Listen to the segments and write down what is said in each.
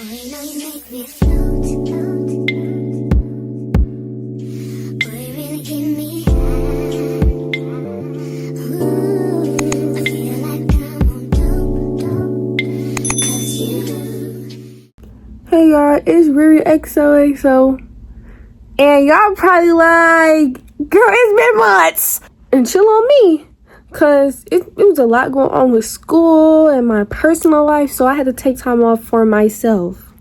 Hey y'all, it's Riri XOXO, and y'all probably like, girl, it's been months, and chill on me, cause it was a lot going on with school and my personal life, so I had to take time off for myself,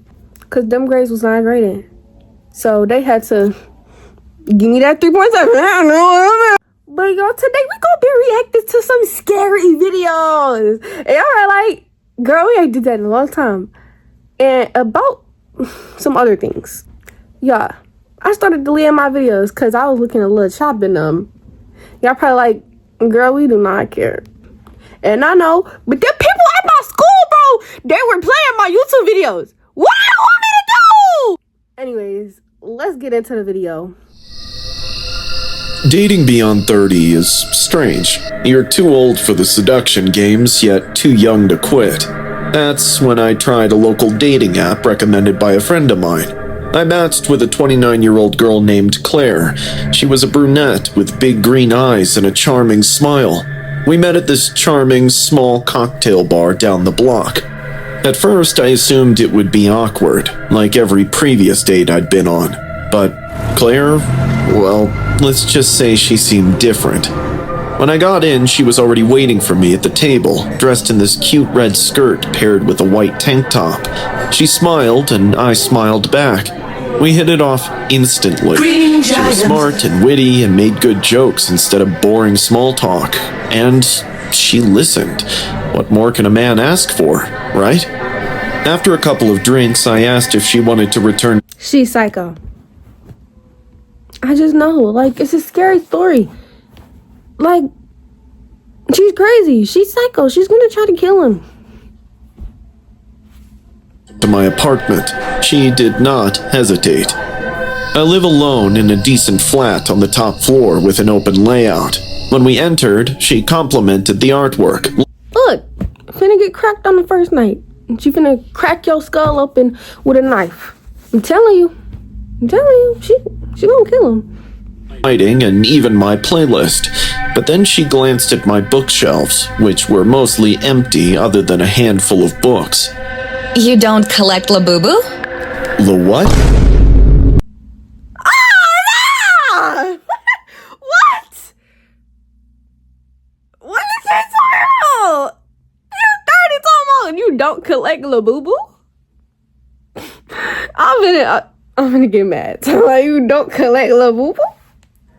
cause them grades was not grading, so they had to give me that 3.7. But y'all, today we gonna be reacting to some scary videos, and y'all are like, girl, we ain't did that in a long time. And about some other things. Yeah, I started deleting my videos because I was looking a little chopped in them. Y'all probably like, girl, we do not care. And I know, but them people at my school, bro, they were playing my YouTube videos. What do you want me to do? Anyways, let's get into the video. Dating beyond 30 is strange. You're too old for the seduction games, yet too young to quit. That's when I tried a local dating app recommended by a friend of mine. I matched with a 29-year-old girl named Claire. She was a brunette with big green eyes and a charming smile. We met at this charming, small cocktail bar down the block. At first, I assumed it would be awkward, like every previous date I'd been on. But Claire, well, let's just say she seemed different. When I got in, she was already waiting for me at the table, dressed in this cute red skirt paired with a white tank top. She smiled, and I smiled back. We hit it off instantly. She was smart and witty and made good jokes instead of boring small talk. And she listened. What more can a man ask for, right? After a couple of drinks, I asked if she wanted to return. She's psycho. I just know, like, it's a scary story. Like, she's crazy. She's psycho. She's gonna try to kill him. To my apartment. She did not hesitate. I live alone in a decent flat on the top floor with an open layout. When we entered, she complimented the artwork. Look, finna get cracked on the first night. She finna crack your skull open with a knife. I'm telling you, she gonna kill him. Lighting and even my playlist. But then she glanced at my bookshelves, which were mostly empty other than a handful of books. You don't collect Labubu? The what? Ah! What? What is this about? You're 30 talking about you don't collect Labubu? I'm gonna get mad. Like, you don't collect Labubu?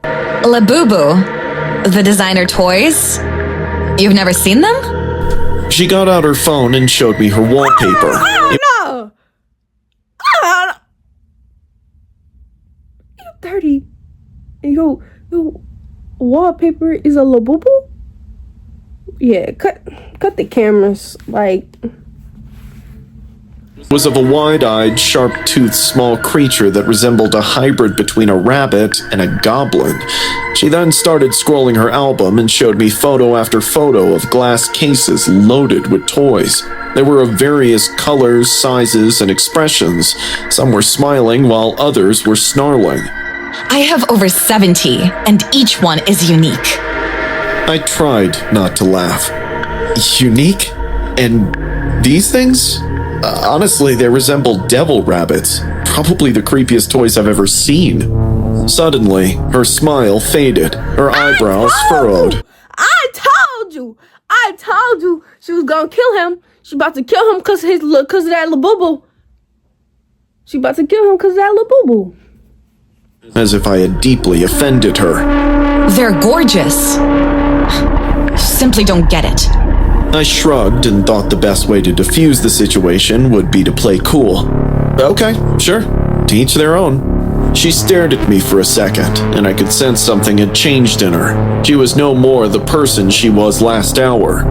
Labubu? The designer toys? You've never seen them? She got out her phone and showed me her wallpaper. No! You're 30. And your wallpaper is a Labubu? Yeah, cut the cameras. Like, Was of a wide-eyed, sharp-toothed small creature that resembled a hybrid between a rabbit and a goblin. She then started scrolling her album and showed me photo after photo of glass cases loaded with toys. They were of various colors, sizes, and expressions. Some were smiling while others were snarling. I have over 70, and each one is unique. I tried not to laugh. Unique? And these things? Honestly, they resemble devil rabbits. Probably the creepiest toys I've ever seen. Suddenly, her smile faded, her eyebrows furrowed. I told you she was gonna kill him. She about to kill him because of that Labubu. She about to kill him because of that Labubu. As if I had deeply offended her. They're gorgeous. Simply don't get it. I shrugged and thought the best way to diffuse the situation would be to play cool. Okay, sure. To each their own. She stared at me for a second, and I could sense something had changed in her. She was no more the person she was last hour.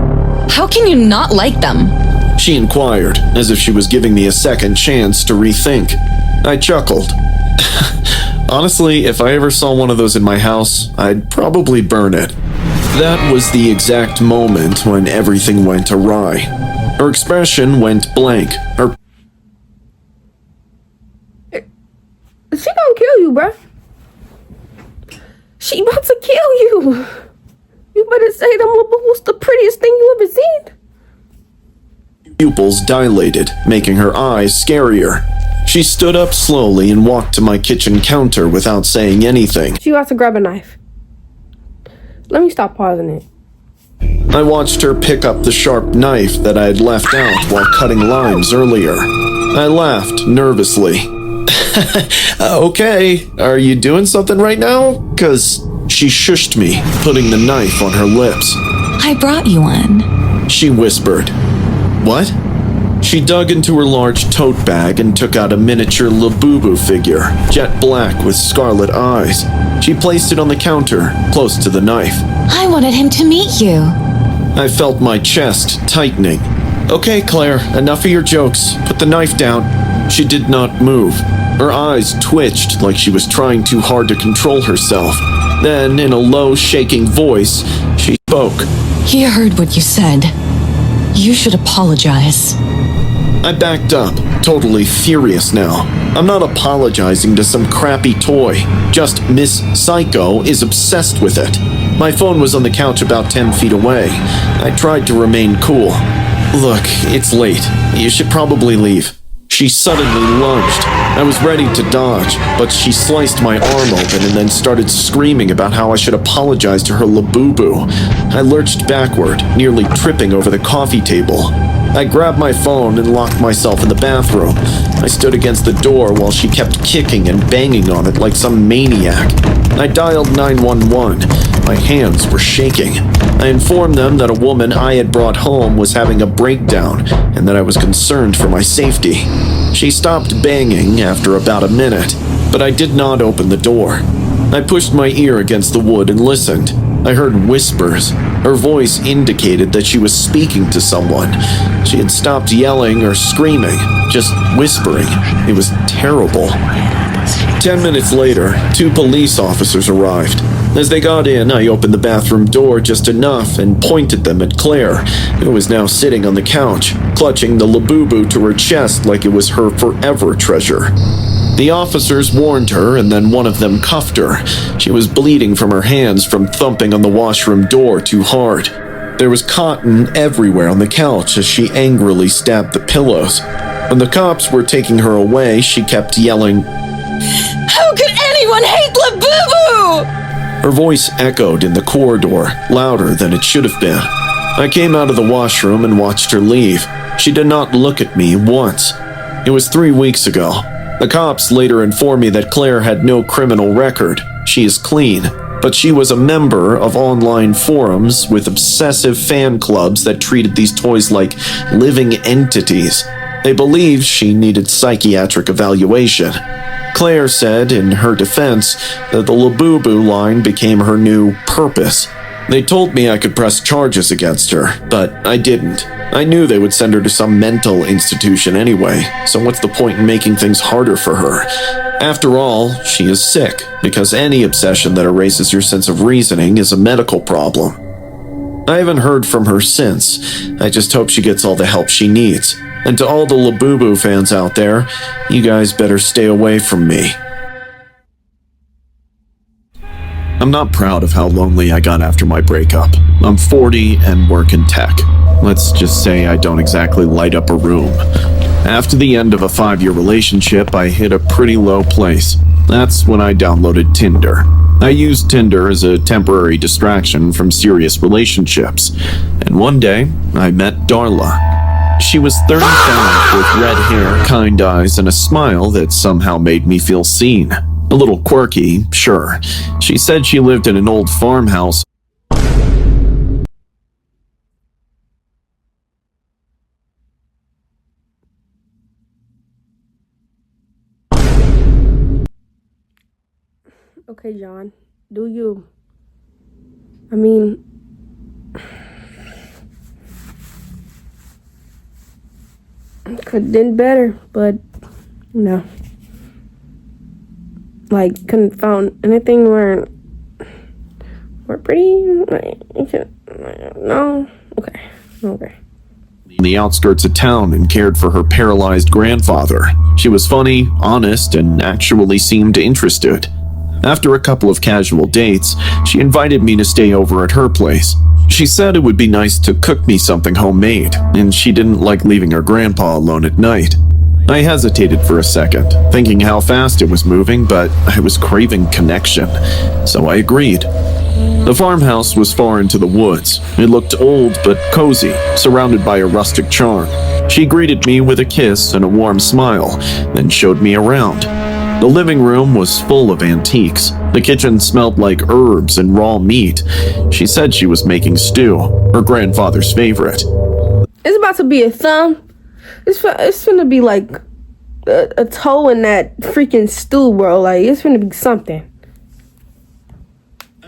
How can you not like them? She inquired, as if she was giving me a second chance to rethink. I chuckled. Honestly, if I ever saw one of those in my house, I'd probably burn it. That was the exact moment when everything went awry. Her expression went blank. Her She gonna kill you, bruh. She about to kill you. You better say them was the prettiest thing you ever seen. Pupils dilated, making her eyes scarier. She stood up slowly and walked to my kitchen counter without saying anything. She about to grab a knife. Let me stop pausing it. I watched her pick up the sharp knife that I had left out while cutting limes earlier. I laughed nervously. Okay, are you doing something right now? 'Cause she shushed me, putting the knife on her lips. I brought you one. She whispered. What? She dug into her large tote bag and took out a miniature Labubu figure, jet black with scarlet eyes. She placed it on the counter, close to the knife. I wanted him to meet you. I felt my chest tightening. Okay, Claire, enough of your jokes. Put the knife down. She did not move. Her eyes twitched like she was trying too hard to control herself. Then, in a low, shaking voice, she spoke. He heard what you said. You should apologize. I backed up, totally furious now. I'm not apologizing to some crappy toy. Just Miss Psycho is obsessed with it. My phone was on the couch about 10 feet away. I tried to remain cool. Look, it's late. You should probably leave. She suddenly lunged. I was ready to dodge, but she sliced my arm open and then started screaming about how I should apologize to her Labubu. I lurched backward, nearly tripping over the coffee table. I grabbed my phone and locked myself in the bathroom. I stood against the door while she kept kicking and banging on it like some maniac. I dialed 911. My hands were shaking. I informed them that a woman I had brought home was having a breakdown and that I was concerned for my safety. She stopped banging after about a minute, but I did not open the door. I pushed my ear against the wood and listened. I heard whispers. Her voice indicated that she was speaking to someone. She had stopped yelling or screaming, just whispering. It was terrible. 10 minutes later, 2 police officers arrived. As they got in, I opened the bathroom door just enough and pointed them at Claire, who was now sitting on the couch, clutching the Labubu to her chest like it was her forever treasure. The officers warned her, and then one of them cuffed her. She was bleeding from her hands from thumping on the washroom door too hard. There was cotton everywhere on the couch as she angrily stabbed the pillows. When the cops were taking her away, she kept yelling, How could anyone hate Labubu? Her voice echoed in the corridor, louder than it should have been. I came out of the washroom and watched her leave. She did not look at me once. It was 3 weeks ago. The cops later informed me that Claire had no criminal record. She is clean. But she was a member of online forums with obsessive fan clubs that treated these toys like living entities. They believed she needed psychiatric evaluation. Claire said, in her defense, that the Labubu line became her new purpose. They told me I could press charges against her, but I didn't. I knew they would send her to some mental institution anyway, so what's the point in making things harder for her? After all, she is sick, because any obsession that erases your sense of reasoning is a medical problem. I haven't heard from her since. I just hope she gets all the help she needs. And to all the Labubu fans out there, you guys better stay away from me. I'm not proud of how lonely I got after my breakup. I'm 40 and work in tech. Let's just say I don't exactly light up a room. After the end of a 5-year relationship, I hit a pretty low place. That's when I downloaded Tinder. I used Tinder as a temporary distraction from serious relationships. And one day, I met Darla. She was 35 with red hair, kind eyes, and a smile that somehow made me feel seen. A little quirky, sure. She said she lived in an old farmhouse. Okay, John, do you? I mean, could have done better, but no. Like, couldn't found anything where we're pretty. Like, you could, no. Okay. on the outskirts of town and cared for her paralyzed grandfather. She was funny, honest, and actually seemed interested. After a couple of casual dates, she invited me to stay over at her place. She said it would be nice to cook me something homemade, and she didn't like leaving her grandpa alone at night. I hesitated for a second, thinking how fast it was moving, but I was craving connection, so I agreed. The farmhouse was far into the woods. It looked old but cozy, surrounded by a rustic charm. She greeted me with a kiss and a warm smile, then showed me around. The living room was full of antiques. The kitchen smelled like herbs and raw meat. She said she was making stew, her grandfather's favorite. It's about to be a thumb. It's gonna be like a toe in that freaking stew, bro. Like, it's gonna be something.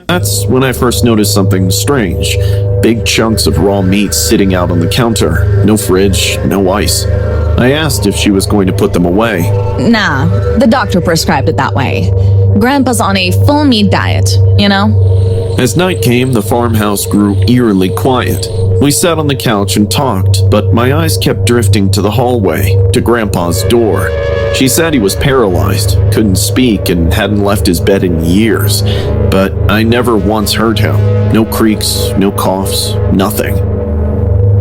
That's when I first noticed something strange. Big chunks of raw meat sitting out on the counter. No fridge, no ice. I asked if she was going to put them away. Nah, the doctor prescribed it that way. Grandpa's on a full meat diet, you know? As night came, the farmhouse grew eerily quiet. We sat on the couch and talked, but my eyes kept drifting to the hallway, to Grandpa's door. She said he was paralyzed, couldn't speak, and hadn't left his bed in years. But I never once heard him. No creaks, no coughs, nothing.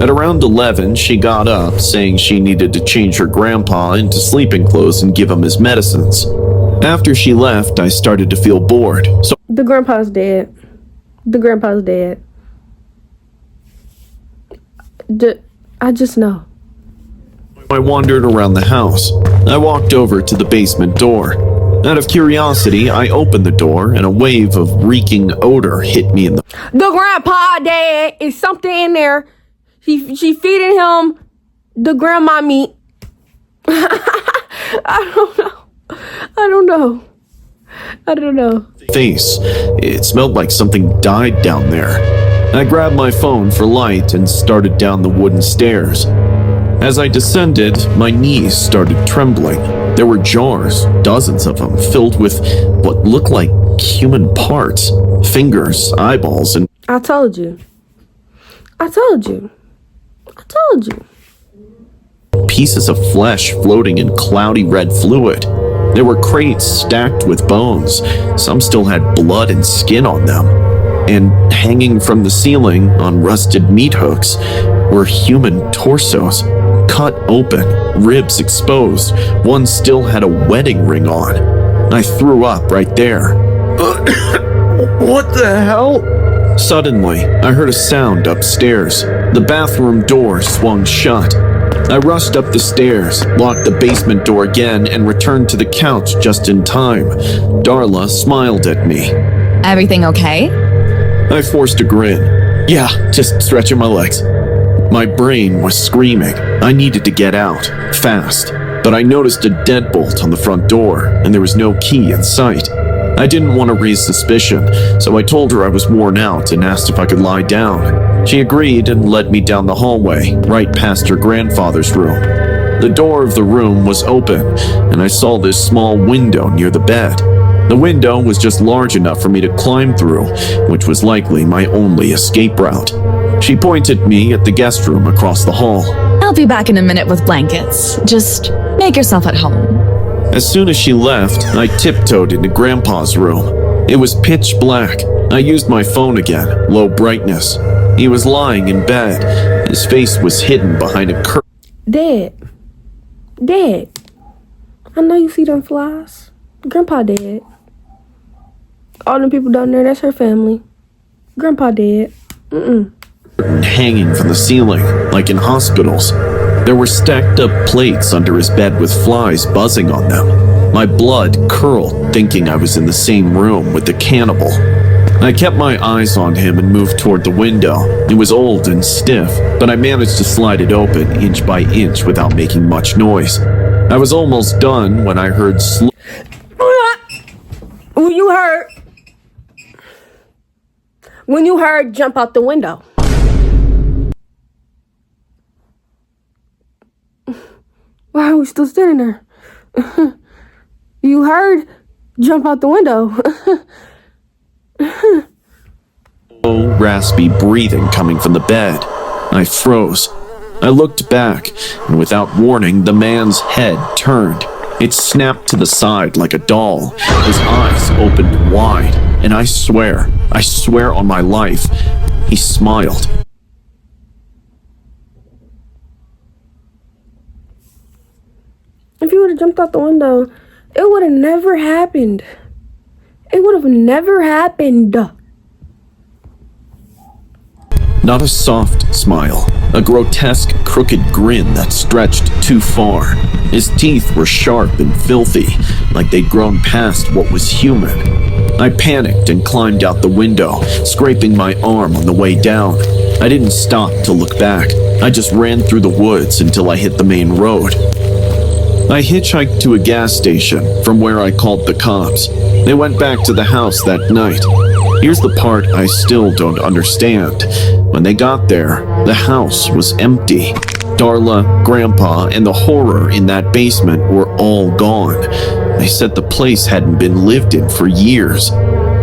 At around 11, she got up, saying she needed to change her grandpa into sleeping clothes and give him his medicines. After she left, I started to feel bored, so The grandpa's dead. The grandpa's dead. I just know. I wandered around the house. I walked over to the basement door. Out of curiosity, I opened the door and a wave of reeking odor hit me in the... The grandpa dead. Is something in there. She feeding him the grandma meat. I don't know. face. It smelled like something died down there. I grabbed my phone for light and started down the wooden stairs. As I descended, my knees started trembling. There were jars, dozens of them, filled with what looked like human parts. Fingers, eyeballs, and... I told you. pieces of flesh floating in cloudy red fluid. There were crates stacked with bones. Some still had blood and skin on them. And hanging from the ceiling on rusted meat hooks were human torsos, cut open, ribs exposed. One still had a wedding ring on. I threw up right there. What the hell? Suddenly, I heard a sound upstairs. The bathroom door swung shut. I rushed up the stairs, locked the basement door again, and returned to the couch just in time. Darla smiled at me. Everything okay? I forced a grin. Yeah, just stretching my legs. My brain was screaming. I needed to get out, fast. But I noticed a deadbolt on the front door, and there was no key in sight. I didn't want to raise suspicion, so I told her I was worn out and asked if I could lie down. She agreed and led me down the hallway, right past her grandfather's room. The door of the room was open, and I saw this small window near the bed. The window was just large enough for me to climb through, which was likely my only escape route. She pointed me at the guest room across the hall. I'll be back in a minute with blankets. Just make yourself at home. As soon as she left, I tiptoed into Grandpa's room. It was pitch black. I used my phone again, low brightness. He was lying in bed. His face was hidden behind a curtain. Dead. I know you see them flies. Grandpa dead. All them people down there, that's her family. Grandpa dead. Hanging from the ceiling, like in hospitals. There were stacked up plates under his bed with flies buzzing on them. My blood curled, thinking I was in the same room with the cannibal. I kept my eyes on him and moved toward the window. It was old and stiff, but I managed to slide it open inch by inch without making much noise. I was almost done when I heard When you heard jump out the window. Why are we still standing there? You heard jump out the window. raspy breathing coming from the bed. I froze. I looked back, and without warning, the man's head turned. It snapped to the side like a doll. His eyes opened wide, and I swear on my life, he smiled. If you would have jumped out the window, it would have never happened. It would have never happened. Not a soft smile, a grotesque, crooked grin that stretched too far. His teeth were sharp and filthy, like they'd grown past what was human. I panicked and climbed out the window, scraping my arm on the way down. I didn't stop to look back. I just ran through the woods until I hit the main road. I hitchhiked to a gas station, from where I called the cops. They went back to the house that night. Here's the part I still don't understand. When they got there, the house was empty. Darla, Grandpa, and the horror in that basement were all gone. They said the place hadn't been lived in for years.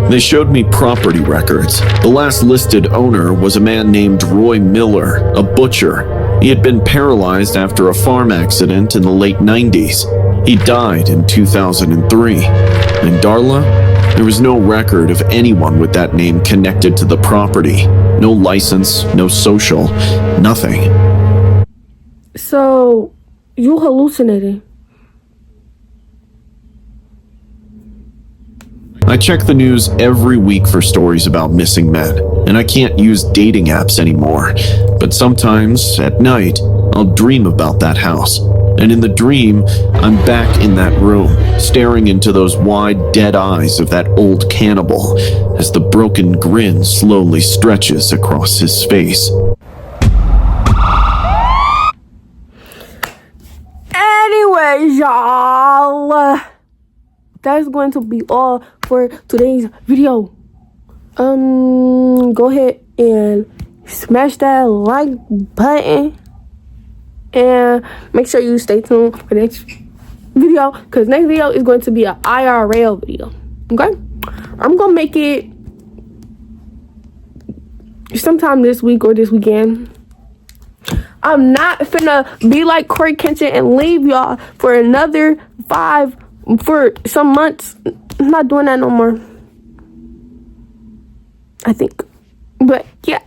They showed me property records. The last listed owner was a man named Roy Miller, a butcher. He had been paralyzed after a farm accident in the late 90s. He died in 2003. And Darla? There was no record of anyone with that name connected to the property. No license, no social, nothing. So, you hallucinated. I check the news every week for stories about missing men, and I can't use dating apps anymore. But sometimes, at night, I'll dream about that house. And in the dream, I'm back in that room, staring into those wide, dead eyes of that old cannibal, as the broken grin slowly stretches across his face. Anyways, y'all, that's going to be all for today's video. Go ahead and smash that like button, and make sure you stay tuned for the next video, because next video is going to be an IRL video. Okay, I'm gonna make it sometime this week or this weekend. I'm not finna be like Corey Kenshin and leave y'all for another for some months. I'm not doing that no more, I think. But yeah,